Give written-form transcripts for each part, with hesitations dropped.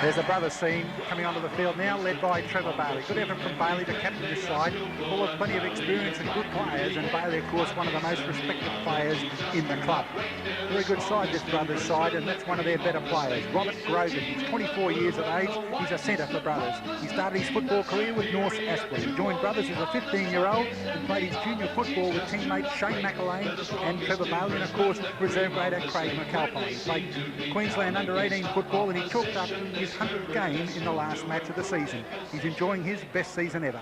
There's the brothers scene coming onto the field now, led by Trevor Bailey. Good effort from Bailey to captain this side, full of plenty of experience and good players, and Bailey, of course, one of the most respected players in the club. Very good side, this brothers side, and that's one of their better players. Robert Grogan, he's 24 years of age, he's a centre for brothers. He started his football career with North Aspley. He joined brothers as a 15-year-old and played his junior football with teammates Shane McElwain and Trevor Bailey, and of course, reserve grader Craig McAlpine. He played Queensland under-18 football, and he chalked up his 100th game in the last match of the season. He's enjoying his best season ever.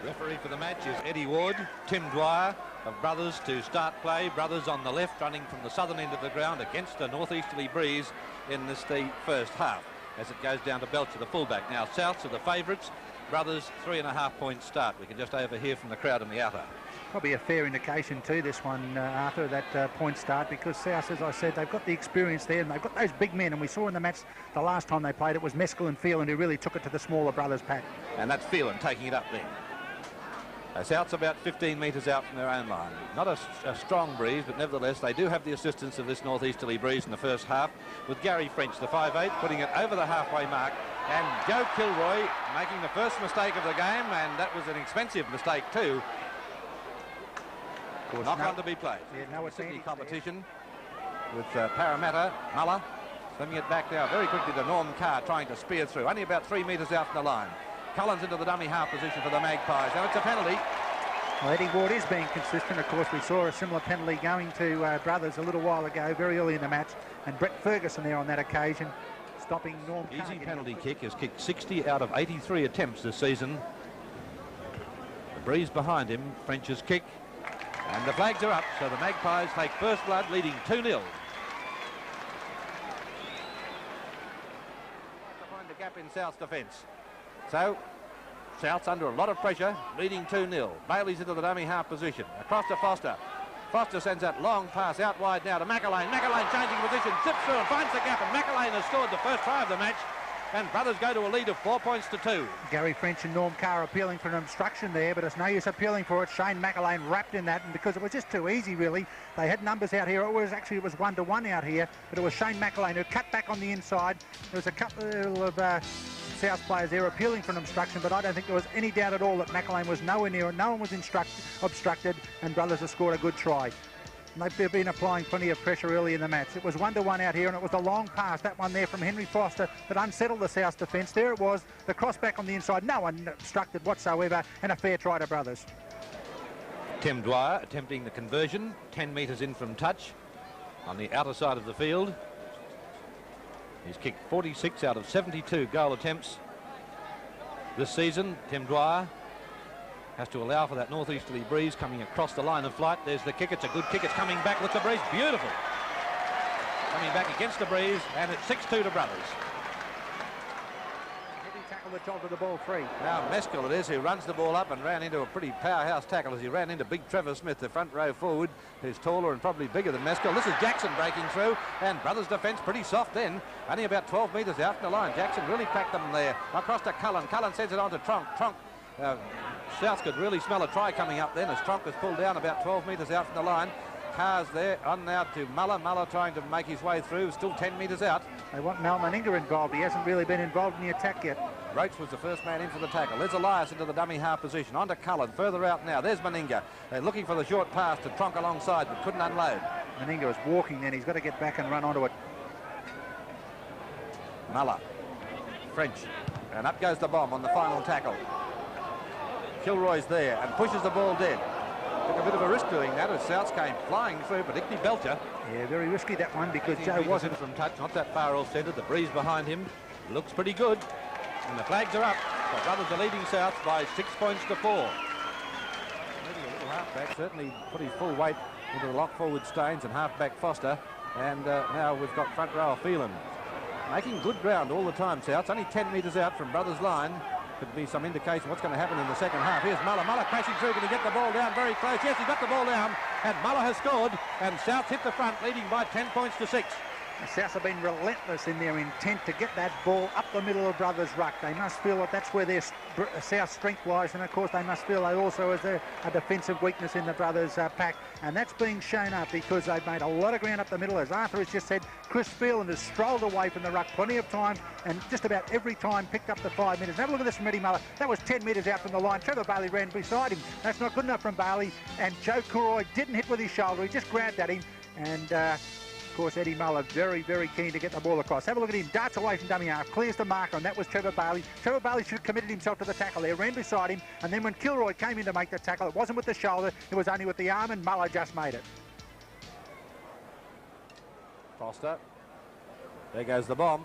Referee for the match is Eddie Ward. Tim Dwyer of Brothers to start play. Brothers on the left, running from the southern end of the ground against a northeasterly breeze in this the first half, as it goes down to Belcher, the fullback. Now Souths are the favourites. Brothers 3.5 point start. We can just overhear from the crowd in the outer. Probably a fair indication too, this one, Arthur, that point start, because South, as I said, they've got the experience there and they've got those big men, and we saw in the match the last time they played, it was Meskel and Phelan who really took it to the smaller brothers pack. And that's Phelan taking it up then. South's about 15 metres out from their own line. Not a strong breeze, but nevertheless they do have the assistance of this northeasterly breeze in the first half, with Gary French, the 5'8", putting it over the halfway mark, and Joe Kilroy making the first mistake of the game, and that was an expensive mistake too. Knock on to be played. Yeah, no, it's Sydney competition with Parramatta, Muller, sending it back now very quickly to Norm Carr, trying to spear through, only about 3 metres out from the line. Collins into the dummy half position for the Magpies. Now it's a penalty. Well, Eddie Ward is being consistent. Of course, we saw a similar penalty going to Brothers a little while ago, very early in the match, and Brett Ferguson there on that occasion, stopping Norm Carr. Easy penalty kick, has kicked 60 out of 83 attempts this season. The breeze behind him, French's kick, and the flags are up, so the Magpies take first blood, leading 2-0. To find the gap in South's defence. So, South's under a lot of pressure, leading 2-0. Bailey's into the dummy half position. Across to Foster. Foster sends that long pass out wide now to McElwain. McElwain changing position, zips through and finds the gap, and McElwain has scored the first try of the match. And Brothers go to a lead of 4 points to 2. Gary French and Norm Carr appealing for an obstruction there, but it's no use appealing for it. Shane McElwain wrapped in that, and because it was just too easy, really. They had numbers out here. It was 1-1 out here, but it was Shane McElwain who cut back on the inside. There was a couple of South players there appealing for an obstruction, but I don't think there was any doubt at all that McElwain was nowhere near it. No one was obstructed, and Brothers have scored a good try. And they've been applying plenty of pressure early in the match. It was 1-1 out here, and it was a long pass, that one there from Henry Foster, that unsettled the South defence. There it was, the cross back on the inside, no one obstructed whatsoever, and a fair try to Brothers. Tim Dwyer attempting the conversion, 10 metres in from touch on the outer side of the field. He's kicked 46 out of 72 goal attempts this season. Tim Dwyer has to allow for that northeasterly breeze coming across the line of flight. There's the kick. It's a good kick. It's coming back. Look, the breeze. Beautiful. Coming back against the breeze, and it's 6-2 to Brothers. Heavy tackle that jolted the ball free. Now Meskel it is who runs the ball up and ran into a pretty powerhouse tackle as he ran into big Trevor Smith, the front row forward, who's taller and probably bigger than Meskel. This is Jackson breaking through, and Brothers' defence pretty soft then, only about 12 metres out from the line. Jackson really cracked them there. Across to Cullen. Cullen sends it on to Tronk. Tronk. South could really smell a try coming up then as Tronk was pulled down about 12 metres out from the line. Carr's there, on now to Muller. Muller trying to make his way through, still 10 metres out. They want Mal Meninga involved. He hasn't really been involved in the attack yet. Roach was the first man in for the tackle. There's Elias into the dummy half position. On to Cullen, further out now. There's Meninga. They're looking for the short pass to Tronk alongside, but couldn't unload. Meninga was walking then. He's got to get back and run onto it. Muller. French. And up goes the bomb on the final tackle. Kilroy's there and pushes the ball dead. Took a bit of a risk doing that as Souths came flying through, particularly Belcher. Yeah, very risky that one because Joe wasn't from touch, not that far off centre. The breeze behind him looks pretty good, and the flags are up. The Brothers are leading South by 6 points to 4. Maybe a little halfback, certainly put his full weight into the lock forward Staines and halfback Foster, and now we've got front row Phelan. Making good ground all the time, Souths, only 10 metres out from Brothers' line. Could be some indication what's going to happen in the second half. Here's Muller. Muller crashing through. Going to get the ball down very close. Yes, he's got the ball down. And Muller has scored. And South hit the front, leading by 10 points to 6. South have been relentless in their intent to get that ball up the middle of Brothers' ruck. They must feel that that's where their South strength lies, and of course they must feel that also as a defensive weakness in the Brothers' pack, and that's being shown up because they've made a lot of ground up the middle. As Arthur has just said, Chris Phelan has strolled away from the ruck plenty of times, and just about every time picked up the 5 metres. Have a look at this from Eddie Muller. That was 10 metres out from the line. Trevor Bailey ran beside him. That's not good enough from Bailey, and Joe Cooroy didn't hit with his shoulder. He just grabbed at him, and of course, Eddie Muller very, very keen to get the ball across. Have a look at him. Darts away from dummy half. Clears the marker, and that was Trevor Bailey. Trevor Bailey should have committed himself to the tackle there. Ran beside him, and then when Kilroy came in to make the tackle, it wasn't with the shoulder. It was only with the arm, and Muller just made it. Foster. There goes the bomb.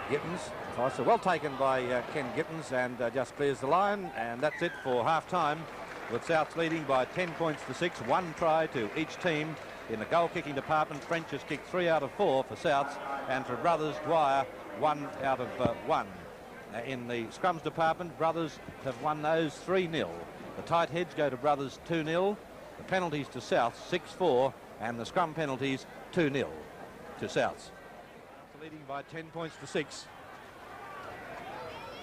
Gittins. Foster well taken by Ken Gittins, and just clears the line, and that's it for half-time, with Souths leading by 10 points to 6. 1 try to each team. In the goal-kicking department, French has kicked 3 out of 4 for Souths, and for Brothers, Dwyer 1 out of 1. In the scrums department, Brothers have won those 3-0. The tight heads go to Brothers 2-0. The penalties to Souths 6-4, and the scrum penalties 2-0 to Souths. Leading by 10 points to 6.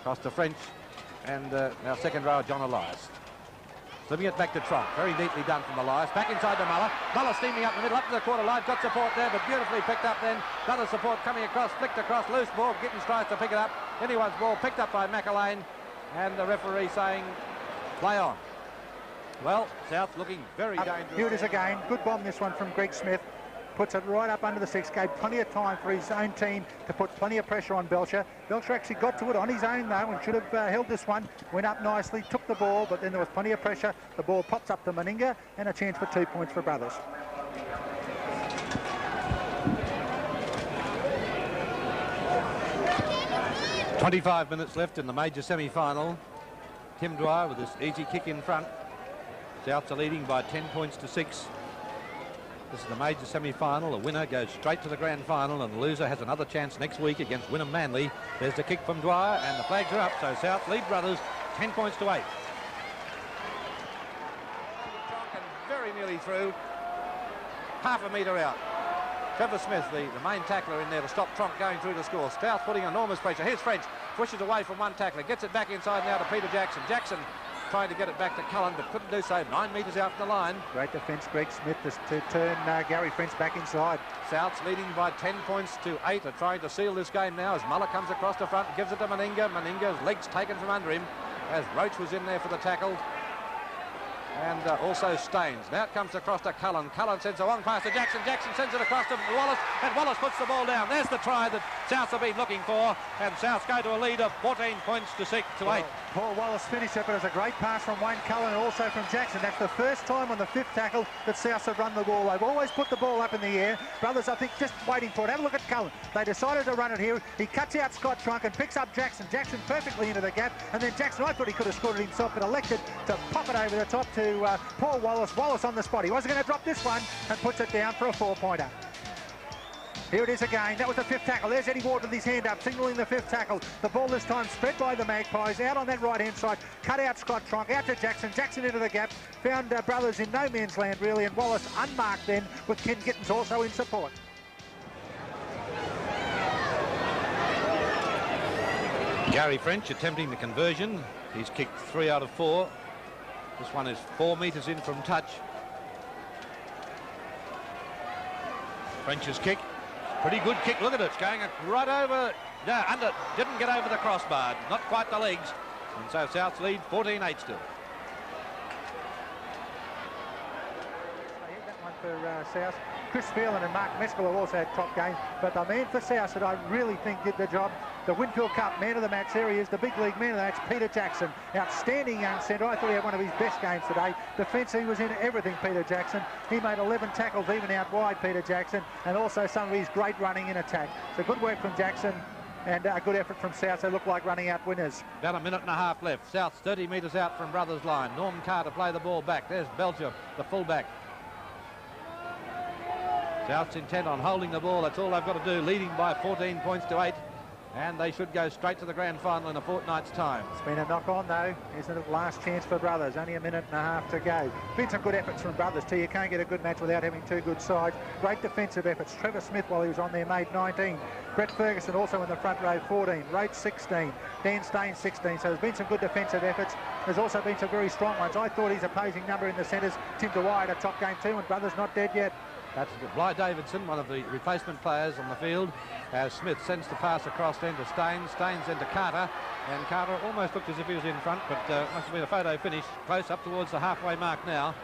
Across to French, and our second row, John Elias. Slipping it back to Tronk. Very neatly done from Elias. Back inside to Muller. Muller steaming up the middle, up to the quarter line. Got support there, but beautifully picked up then. Another support coming across, flicked across, loose ball. Gittins tries to pick it up. Anyone's ball picked up by McElwain, and the referee saying, play on. Well, South looking very dangerous. Here it is again. Good bomb, this one from Greg Smith. Puts it right up under the 6, gave plenty of time for his own team to put plenty of pressure on Belcher. Belcher actually got to it on his own though, and should have held this one. Went up nicely, took the ball, but then there was plenty of pressure. The ball pops up to Meninga, and a chance for 2 points for Brothers. .25 minutes left in the major semi-final. Tim Dwyer with this easy kick in front. Souths are leading by 10 points to 6. This is the major semi-final. A winner goes straight to the grand final, and the loser has another chance next week against Wynnum-Manly. There's the kick from Dwyer, and the flags are up, so South lead Brothers 10 points to 8. And very nearly through. Half a metre out. Trevor Smith, the main tackler in there to stop Tronk going through the score. South putting enormous pressure. Here's French. Pushes away from one tackler. Gets it back inside now to Peter Jackson. Jackson trying to get it back to Cullen, but couldn't do so. 9 metres out from the line. Great defence, Greg Smith, to turn Gary French back inside. Souths leading by 10 points to 8 are trying to seal this game now as Muller comes across the front, gives it to Meninga. Meninga's legs taken from under him as Roach was in there for the tackle. And also Staines. Now it comes across to Cullen. Cullen sends a long pass to Jackson. Jackson sends it across to Wallace, and Wallace puts the ball down. There's the try that Souths have been looking for, and Souths go to a lead of 14 points to 8. Paul Wallace finished it, but it was a great pass from Wayne Cullen and also from Jackson. That's the first time on the 5th tackle that Souths have run the ball. They've always put the ball up in the air. Brothers, I think, just waiting for it. Have a look at Cullen. They decided to run it here. He cuts out Scott Tronk and picks up Jackson. Jackson perfectly into the gap, and then Jackson, I thought he could have scored it himself, but elected to pop it over the top to Paul Wallace. Wallace on the spot. He wasn't going to drop this one, and puts it down for a 4-pointer. Here it is again. That was the 5th tackle. There's Eddie Ward with his hand up, signalling the 5th tackle. The ball this time spread by the Magpies. Out on that right-hand side. Cut out Scott Tronk. Out to Jackson. Jackson into the gap. Found Brothers in no man's land, really. And Wallace unmarked then, with Ken Gittins also in support. Gary French attempting the conversion. He's kicked 3 out of 4. This one is 4 metres in from touch. French's kick. Pretty good kick. Look at it. It's going right over. No, under. Didn't get over the crossbar. Not quite the legs. And so Souths lead 14-8 still. That one for South. Chris Phelan and Mark Meskel have also had top games, but the man for South that I really think did the job, the Winfield Cup man of the match, there he is, the big league man of the match, Peter Jackson. Outstanding young centre. I thought he had one of his best games today. Defence, he was in everything, Peter Jackson. He made 11 tackles even out wide, Peter Jackson, and also some of his great running in attack. So good work from Jackson, and a good effort from South. They look like running out winners. About a minute and a half left. South 30 metres out from Brothers' line. Norm Carr to play the ball back. There's Belcher, the fullback. South's intent on holding the ball. That's all they've got to do, leading by 14 points to 8. and they should go straight to the grand final in a fortnight's time. It's been a knock on though, isn't it? Last chance for Brothers, only a minute and a half to go. Been some good efforts from Brothers too. You can't get a good match without having two good sides. Great defensive efforts. Trevor Smith, while he was on there, made 19. Brett Ferguson also in the front row, 14. Roach 16. Dan Stain 16. So there's been some good defensive efforts. There's also been some very strong ones. I thought his opposing number in the centres, Tim Dwyer, had a top game too, and Brothers not dead yet. That's Bly Davidson, one of the replacement players on the field, as Smith sends the pass across then to Staines. Staines then to Carter, and Carter almost looked as if he was in front, but must have been a photo finish. Close up towards the halfway mark now.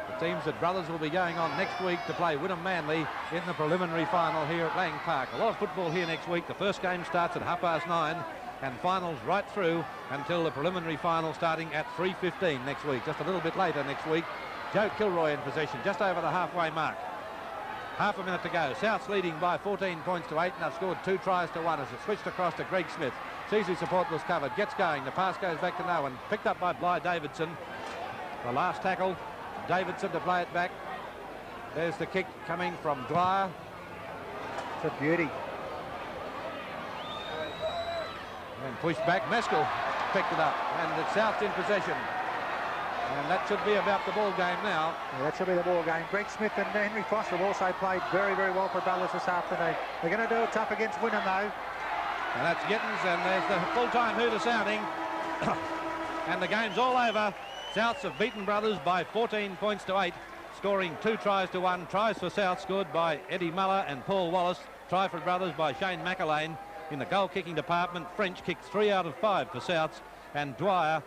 The teams that Brothers will be going on next week to play Wynnum-Manly in the preliminary final here at Lang Park. A lot of football here next week. The first game starts at 9:30 and finals right through until the preliminary final starting at 3:15 next week. Just a little bit later next week. Joe Kilroy in possession just over the halfway mark. Half a minute to go. South's leading by 14 points to 8, and they've scored 2 tries to 1 as it switched across to Greg Smith. Sees his support was covered, gets going. The pass goes back to no one. Picked up by Bly Davidson. The last tackle, Davidson to play it back. There's the kick coming from Dwyer. It's a beauty. And pushed back. Meskel picked it up, and it's South in possession. And that should be about the ball game now. Yeah, that should be the ball game. Greg Smith and Henry Foster have also played very, very well for Brothers this afternoon. They're going to do it tough against Wynnum though. And that's Gittins, and there's the full-time hooter sounding. And the game's all over. Souths have beaten Brothers by 14 points to 8, scoring 2 tries to 1. Tries for South scored by Eddie Muller and Paul Wallace. Try for Brothers by Shane McElwain. In the goal-kicking department, French kicked 3 out of 5 for Souths, and Dwyer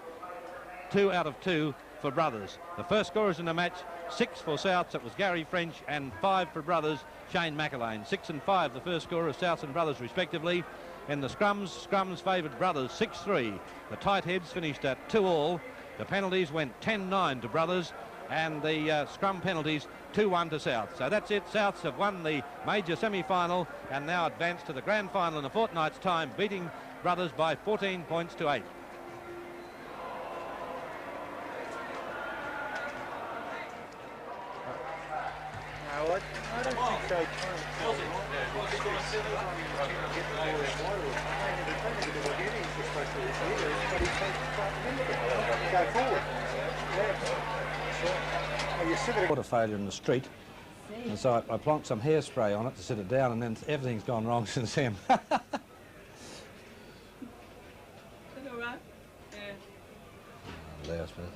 2 out of 2 for Brothers. The first scorers in the match, 6 for Souths, it was Gary French, and 5 for Brothers, Shane McElwain. 6 and 5 the first scorers, Souths and Brothers respectively. In the scrums favoured Brothers 6-3. The tight heads finished at 2-all. The penalties went 10-9 to Brothers, and the scrum penalties 2-1 to South. So that's it. Souths have won the major semi-final and now advance to the grand final in a fortnight's time, beating Brothers by 14 points to 8. I don't think so. Go forward. Water failure in the street, and so I plonked some hairspray on it to sit it down, and then everything's gone wrong since then. Is that all right? Yeah. Last minute.